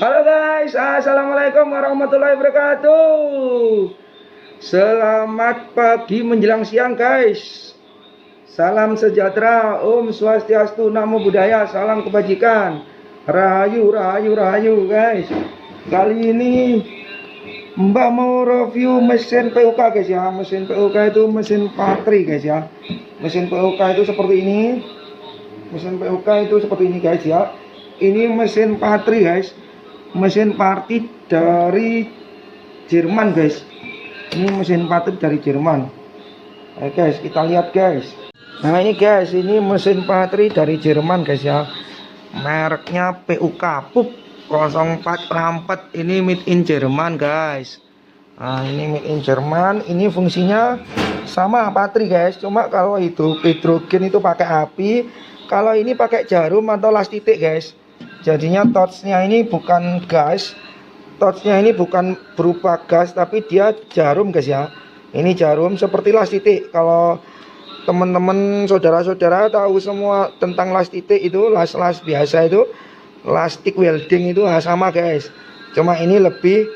Halo guys, assalamualaikum warahmatullahi wabarakatuh. Selamat pagi menjelang siang guys. Salam sejahtera, Om Swastiastu, Namo Buddhaya, salam kebajikan. Rahayu, rahayu, rahayu guys. Kali ini Mbak mau review mesin PUK guys ya. Mesin PUK itu mesin patri guys ya. Mesin PUK itu seperti ini. Mesin PUK itu seperti ini guys ya. Ini mesin patri guys. Mesin party dari Jerman guys. Ini mesin patri dari Jerman. Oke guys, kita lihat guys. Nah ini guys, ini mesin patri dari Jerman guys ya. Mereknya PUK PUP 04 Rampet. Ini made in Jerman guys. Nah ini made in Jerman. Ini fungsinya sama patri guys. Cuma kalau itu hidrogen itu pakai api. Kalau ini pakai jarum atau las titik guys. Jadinya torchnya ini bukan gas. Torchnya ini bukan berupa gas, tapi dia jarum guys ya. Ini jarum seperti las titik. Kalau teman-teman saudara-saudara tahu semua tentang las titik itu, las-las biasa itu, las stick welding itu sama guys. Cuma ini lebih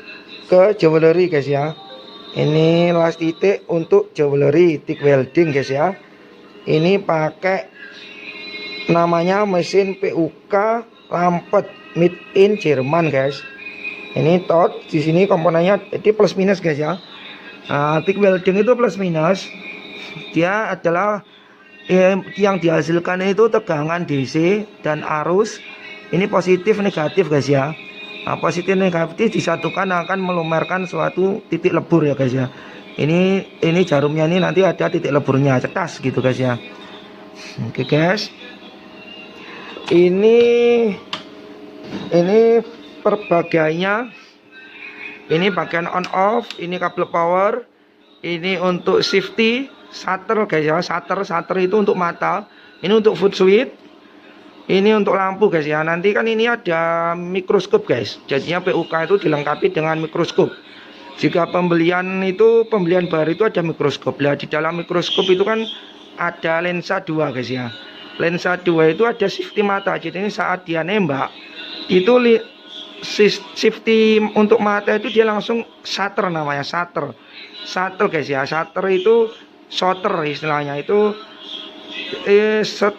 ke jewelry guys ya. Ini las titik untuk jewelry, stick welding guys ya. Ini pakai namanya mesin PUK Rampet made in Jerman guys. Ini torch di sini komponennya jadi plus minus guys ya. Nah, stick welding itu plus minus. Dia adalah yang dihasilkan itu tegangan DC dan arus. Ini positif negatif guys ya. Nah, positif negatif disatukan akan melumerkan suatu titik lebur ya guys ya. Ini jarumnya ini nanti ada titik leburnya, cetas gitu guys ya. Oke guys. Ini perbagaiannya. Ini bagian on off, ini kabel power, ini untuk safety, shutter guys ya. Shutter itu untuk mata, ini untuk foot switch, ini untuk lampu guys ya. Nanti kan ini ada mikroskop guys. Jadinya PUK itu dilengkapi dengan mikroskop. Jika pembelian baru itu ada mikroskop. Nah, di dalam mikroskop itu kan ada lensa 2 guys ya. Lensa 2 itu ada safety mata. Jadi ini saat dia nembak itu safety untuk mata itu dia langsung shutter, namanya shutter guys ya. Shutter itu shutter istilahnya itu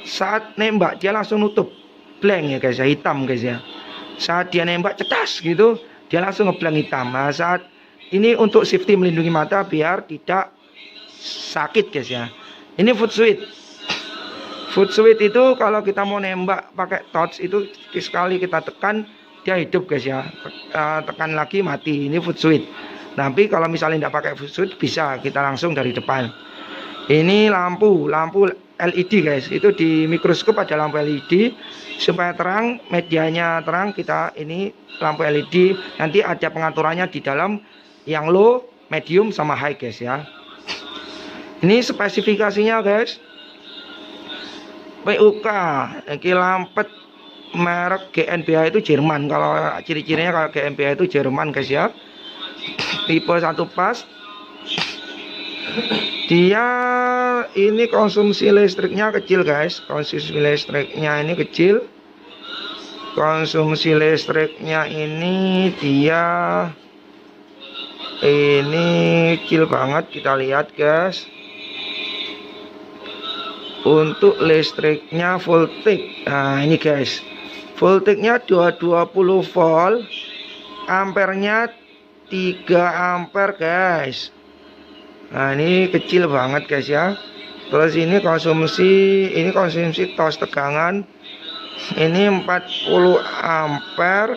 saat nembak dia langsung nutup blank ya guys ya, hitam guys ya. Saat dia nembak cetas gitu dia langsung ngeblank hitam. Nah, saat ini untuk safety melindungi mata biar tidak sakit guys ya. Ini foot switch. Foot switch itu kalau kita mau nembak pakai torch itu sekali kita tekan dia hidup guys ya. Tekan lagi mati. Ini foot switch. Tapi kalau misalnya tidak pakai foot switch bisa kita langsung dari depan. Ini lampu LED guys. Itu di mikroskop ada lampu LED supaya terang, medianya terang. Kita ini lampu LED. Nanti ada pengaturannya di dalam yang low, medium sama high guys ya. Ini spesifikasinya guys. PUK ini Rampet merek GmbH itu Jerman. Kalau ciri-cirinya kalau GmbH itu Jerman guys ya. Tipe 1 pas. Dia ini konsumsi listriknya kecil guys. Konsumsi listriknya ini kecil. Konsumsi listriknya ini dia ini kecil banget, kita lihat guys. Untuk listriknya voltage. Nah ini guys, voltagenya 220 volt, ampernya 3 ampere guys. Nah ini kecil banget guys ya. Terus ini konsumsi tos tegangan ini 40 ampere,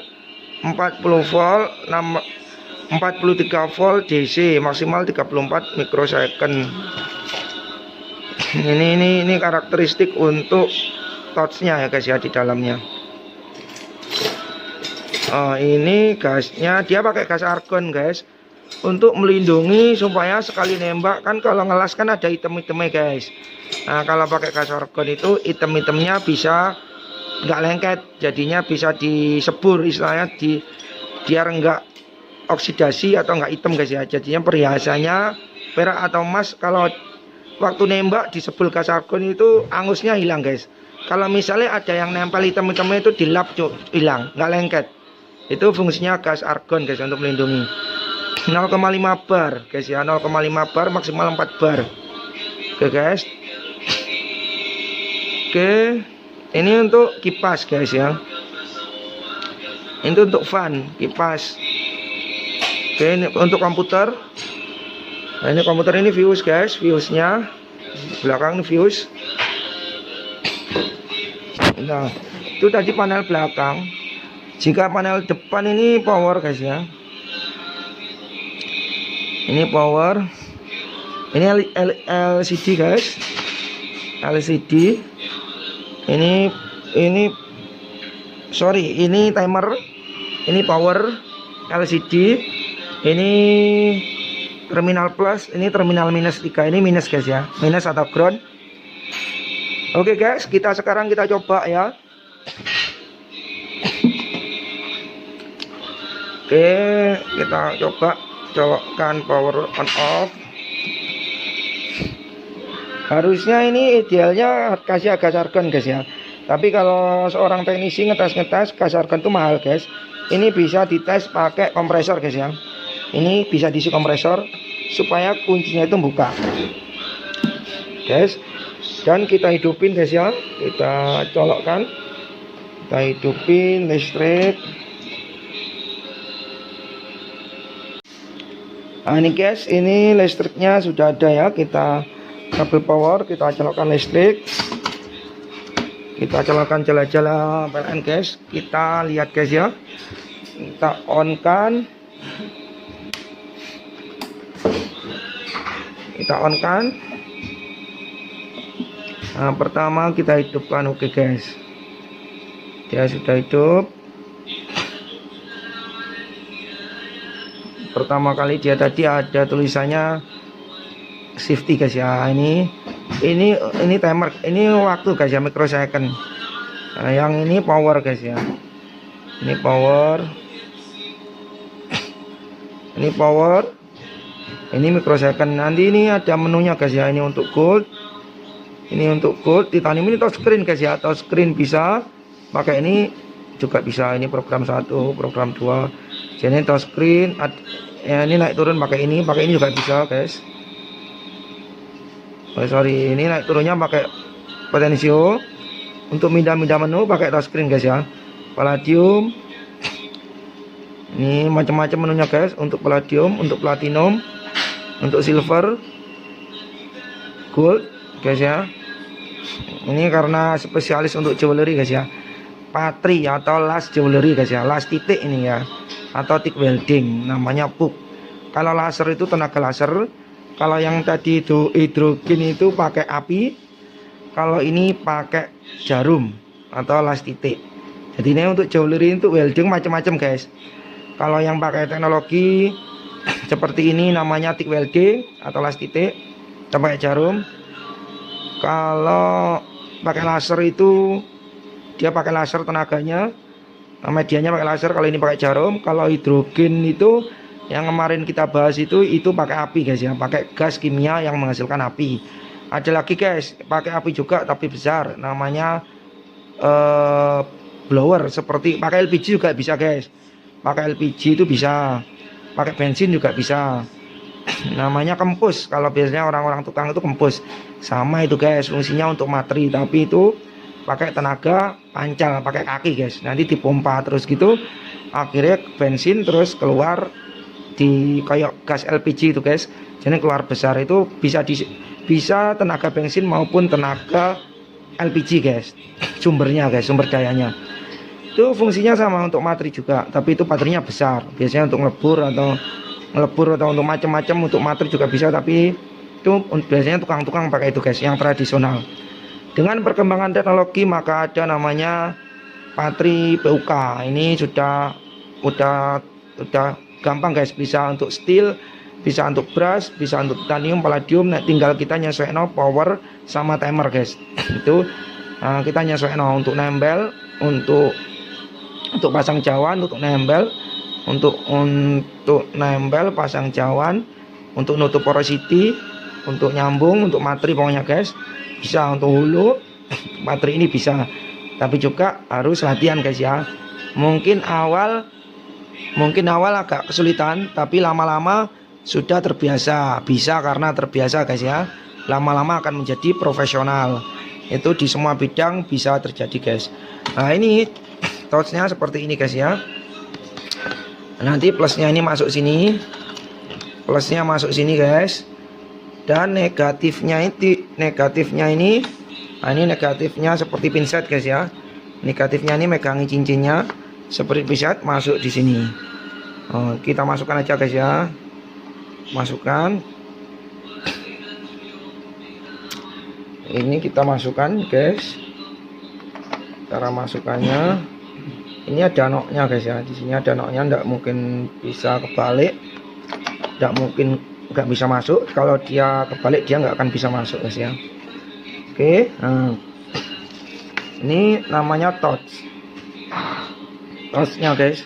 40 volt, 43 volt DC, maksimal 34 mikrosecond. Ini karakteristik untuk torchnya ya guys ya di dalamnya. Ini gasnya dia pakai gas argon guys untuk melindungi supaya sekali nembak kan kalau ngelas kan ada item-itemnya guys. Nah kalau pakai gas argon itu item-itemnya bisa nggak lengket, jadinya bisa disebur istilahnya, biar enggak oksidasi atau enggak hitam guys ya. Jadinya perhiasannya perak atau emas kalau waktu nembak disebul gas argon itu angusnya hilang guys. Kalau misalnya ada yang nempel hitam-hitamnya itu dilap hilang, nggak lengket. Itu fungsinya gas argon guys untuk melindungi. 0,5 bar guys ya, 0,5 bar maksimal 4 bar. Oke guys. Oke, ini untuk kipas guys ya. Ini untuk fan kipas. Oke, ini untuk komputer. Nah, ini komputer ini fuse guys, fuse-nya belakang ini fuse. Nah, itu tadi panel belakang. Jika panel depan ini power guys ya. Ini power. Ini LCD guys. LCD. Ini timer. Ini power LCD. Ini terminal plus, ini terminal minus 3. Ini minus guys ya. Minus atau ground. Oke guys, sekarang kita coba ya. Oke, kita coba colokkan power on off. Harusnya ini idealnya kasih gas argon guys ya. Tapi kalau seorang teknisi ngetes gas argon itu mahal guys. Ini bisa dites pakai kompresor guys ya. Ini bisa diisi kompresor supaya kuncinya itu buka guys. Dan kita hidupin guys ya. Kita colokkan. Kita hidupin listrik. Nah ini guys, ini listriknya sudah ada ya. Kita kabel power, kita colokkan listrik, kita colokkan jala-jala PLN guys. Kita lihat guys ya, kita on kan, nah pertama kita hidupkan. Oke guys, dia sudah hidup. Pertama kali dia tadi ada tulisannya safety guys ya. Ini timer, ini waktu guys ya, microsecond. Nah, yang ini power guys ya. Ini power. Ini power. Ini microsecond. Nanti ini ada menunya guys ya. Ini untuk gold. Ini untuk gold. Titanium ini touchscreen guys ya. Touchscreen bisa pakai ini juga bisa. Ini program 1, program 2. Jadi touchscreen. Ya, ini naik turun pakai ini juga bisa guys. Oh, sorry, ini naik turunnya pakai potensio. Untuk pindah-pindah menu pakai touchscreen guys ya. Palladium. Ini macam-macam menunya guys. Untuk palladium, untuk platinum, untuk silver, gold guys ya. Ini karena spesialis untuk jewelry guys ya. Patri atau las jewelry guys ya. Las titik ini ya. Atau TIG welding, namanya PUK. Kalau laser itu tenaga laser. Kalau yang tadi itu hidrogen itu pakai api. Kalau ini pakai jarum atau las titik. Jadi ini untuk jewelry, untuk welding macam-macam guys. Kalau yang pakai teknologi seperti ini namanya TIG welding atau las titik, kita pakai jarum. Kalau pakai laser itu dia pakai laser tenaganya, medianya pakai laser. Kalau ini pakai jarum. Kalau hidrogen itu yang kemarin kita bahas itu pakai api guys ya, pakai gas kimia yang menghasilkan api. Ada lagi guys pakai api juga tapi besar, namanya blower. Seperti pakai LPG juga bisa guys. Pakai LPG itu bisa, pakai bensin juga bisa. Namanya kempus. Kalau biasanya orang-orang tukang itu kempus. Sama itu guys, fungsinya untuk materi, tapi itu pakai tenaga pancal, pakai kaki guys. Nanti dipompa terus gitu, akhirnya bensin terus keluar di kayak gas LPG itu guys. Jadi keluar besar itu bisa tenaga bensin maupun tenaga LPG guys. Sumbernya guys, sumber dayanya. Itu fungsinya sama untuk materi juga, tapi itu baterainya besar. Biasanya untuk ngelebur atau untuk macam-macam, untuk materi juga bisa, tapi itu biasanya tukang-tukang pakai itu guys, yang tradisional. Dengan perkembangan teknologi maka ada namanya patri PUK. Ini sudah gampang guys, bisa untuk steel, bisa untuk brass, bisa untuk titanium, palladium. Nah, tinggal kita nyesuaikan power sama timer guys. Itu kita nyesuaikan untuk nempel, untuk pasang cawan, untuk nempel, untuk nempel pasang cawan, untuk nutup porosity, untuk nyambung, untuk materi pokoknya guys. Bisa untuk hulu materi ini bisa, tapi juga harus latihan guys ya. Mungkin awal mungkin awal agak kesulitan, tapi lama-lama sudah terbiasa. Bisa karena terbiasa guys ya. Lama-lama akan menjadi profesional. Itu di semua bidang bisa terjadi guys. Nah ini touchnya seperti ini guys ya. Nanti plusnya ini masuk sini. Plusnya masuk sini guys. Dan negatifnya ini, nah ini negatifnya seperti pinset guys ya. Negatifnya ini megangi cincinnya seperti pinset, masuk di sini. Kita masukkan aja guys ya. Masukkan. Ini kita masukkan guys. Cara masukkannya, ini ada noknya guys ya. Di sini ada noknya, nggak mungkin bisa kebalik, nggak mungkin nggak bisa masuk. Kalau dia kebalik dia nggak akan bisa masuk guys ya. Oke, nah ini namanya touch. Touchnya guys.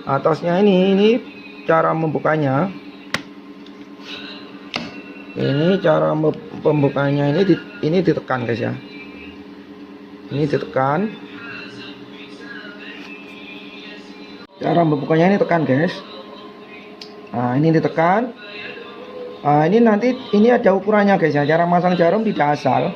Nah, touchnya ini cara membukanya. Ini cara pembukanya ini ditekan guys ya. Ini ditekan. Cara membukanya ini tekan guys. Nah ini ditekan. Ini nanti ini ada ukurannya guys ya. Cara masang jarum tidak asal.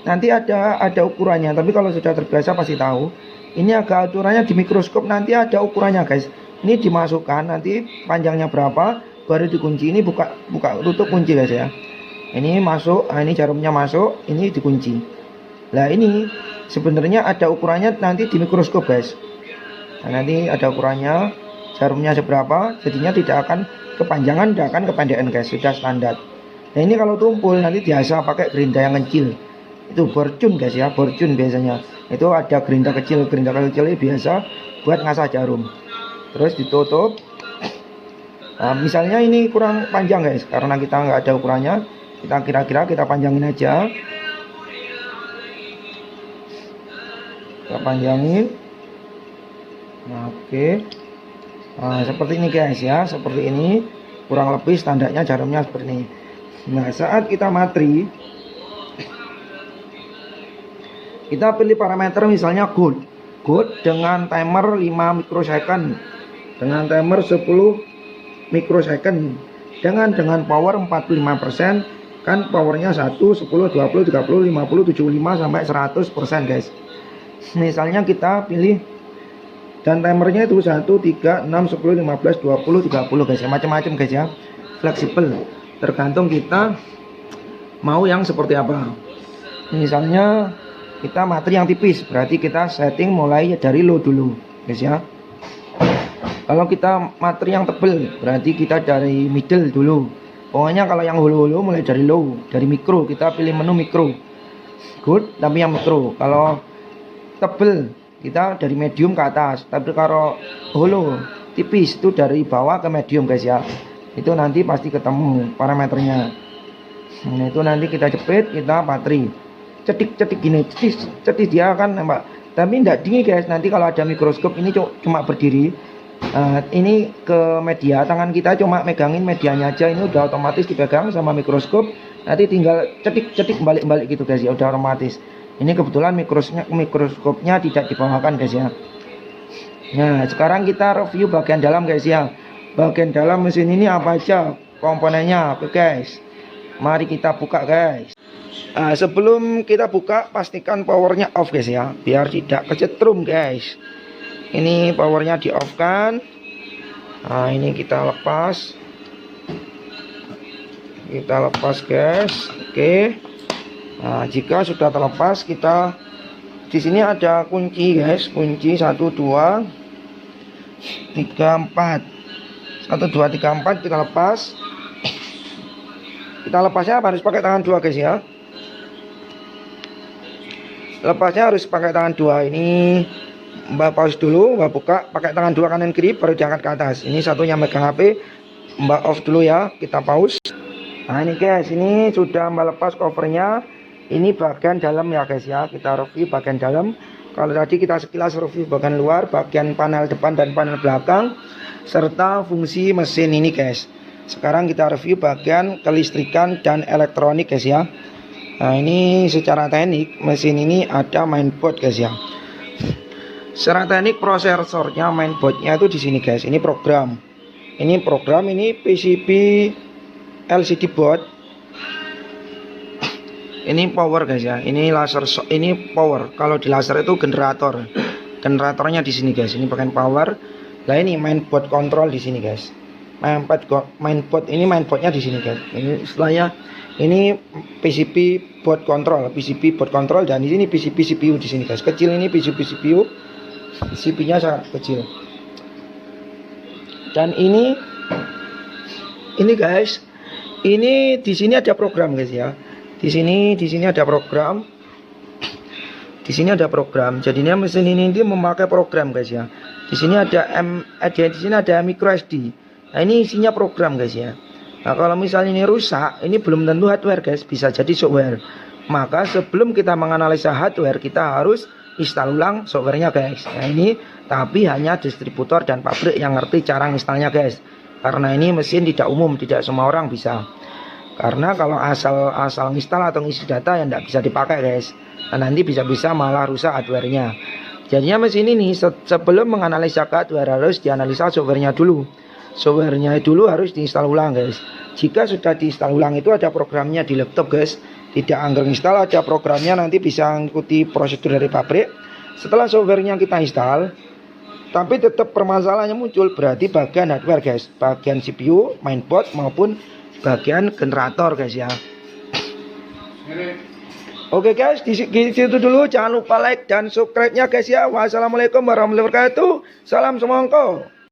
Nanti ada ukurannya. Tapi kalau sudah terbiasa pasti tahu. Ini agak aturannya di mikroskop, nanti ada ukurannya guys. Ini dimasukkan nanti panjangnya berapa, baru dikunci. Ini buka tutup kunci guys ya. Ini masuk, ini jarumnya masuk, ini dikunci. Nah ini sebenarnya ada ukurannya nanti di mikroskop guys. Nah, nanti ada ukurannya, jarumnya seberapa, jadinya tidak akan kepanjangan, tidak akan kependekan guys, sudah standar. Nah ini kalau tumpul nanti biasa pakai gerinda yang kecil. Itu borcun guys ya, borcun biasanya. Itu ada gerinda kecil ini biasa buat ngasah jarum. Terus ditutup. Nah, misalnya ini kurang panjang guys, karena kita nggak ada ukurannya, kita kira-kira kita panjangin aja. Kita panjangin. Nah, oke. Nah, seperti ini guys ya, seperti ini. Kurang lebih standarnya jarumnya seperti ini. Nah, saat kita matri, kita pilih parameter misalnya good dengan timer 5 mikrosecond, dengan timer 10 mikrosecond, dengan power 45%, kan powernya 1, 10, 20, 30, 50, 75 sampai 100% guys. Misalnya kita pilih dan timernya itu 1, 3, 6, 10, 15, 20, 30 guys ya, macam-macam guys ya, fleksibel tergantung kita mau yang seperti apa. Misalnya kita materi yang tipis, berarti kita setting mulai dari low dulu guys ya. Kalau kita materi yang tebel, berarti kita dari middle dulu. Pokoknya kalau yang hulu-hulu mulai dari low, dari mikro, kita pilih menu mikro good, tapi yang mikro. Kalau tebel kita dari medium ke atas, tapi kalau hulu tipis itu dari bawah ke medium guys ya. Itu nanti pasti ketemu parameternya. Nah itu nanti kita jepit, kita materi cetik gini, cetis dia akan nembak, tapi tidak dingin guys. Nanti kalau ada mikroskop ini cuma berdiri, ini ke media, tangan kita cuma megangin medianya aja, ini udah otomatis dipegang sama mikroskop. Nanti tinggal cetik balik gitu guys ya, udah otomatis. Ini kebetulan mikroskopnya tidak dibawakan guys ya. Nah sekarang kita review bagian dalam guys ya. Bagian dalam mesin ini apa aja komponennya. Oke guys, mari kita buka guys. Sebelum kita buka, pastikan powernya off guys ya, biar tidak kesetrum guys. Ini powernya di off kan. Nah ini kita lepas guys. Oke. Nah jika sudah terlepas, kita di sini ada kunci guys, kunci 1 2 3 4 1 2 3 4 kita lepas. Kita lepasnya harus pakai tangan 2 guys ya. Lepasnya harus pakai tangan 2. Ini Mbak pause dulu, Mbak buka pakai tangan 2 kanan kiri, baru diangkat ke atas. Ini satunya megang HP, Mbak off dulu ya, kita pause. Nah ini guys, ini sudah Mbak lepas covernya. Ini bagian dalam ya guys ya, kita review bagian dalam. Kalau tadi kita sekilas review bagian luar, bagian panel depan dan panel belakang, serta fungsi mesin ini guys. Sekarang kita review bagian kelistrikan dan elektronik guys ya. Nah ini secara teknik mesin ini ada mainboard guys ya. Secara teknik prosesornya, mainboardnya itu di sini guys. Ini program. Ini PCB LCD board. Ini power guys ya. Ini laser, ini power. Kalau di laser itu generator. Generatornya di sini guys. Ini pakai power. Nah ini mainboard control di sini guys. Mainboardnya di sini guys. Ini istilahnya ini PCB board control, dan di sini PCB CPU di sini guys. Kecil ini PCB CPU. CPU-nya sangat kecil. Dan ini guys. Ini di sini ada program guys ya. Di sini ada program. Di sini ada program. Jadinya mesin ini memakai program guys ya. Di sini ada micro SD. Nah, ini isinya program guys ya. Nah, kalau misalnya ini rusak, ini belum tentu hardware guys, bisa jadi software. Maka sebelum kita menganalisa hardware, kita harus install ulang softwarenya guys. Nah, ini tapi hanya distributor dan pabrik yang ngerti cara installnya guys. Karena ini mesin tidak umum, tidak semua orang bisa. Karena kalau asal install atau ngisi data yang tidak bisa dipakai guys. Nah, nanti bisa-bisa malah rusak hardwarenya. Jadinya mesin ini sebelum menganalisa hardware harus dianalisa softwarenya dulu. Softwarenya dulu harus diinstal ulang guys. Jika sudah diinstal ulang itu ada programnya di laptop guys. Tidak anggar install, ada programnya, nanti bisa mengikuti prosedur dari pabrik. Setelah softwarenya kita install, tapi tetap permasalahannya muncul, berarti bagian hardware guys, bagian CPU, mainboard maupun bagian generator guys ya. Oke guys, di situ dulu. Jangan lupa like dan subscribe-nya guys ya. Wassalamualaikum warahmatullahi wabarakatuh. Salam semongko.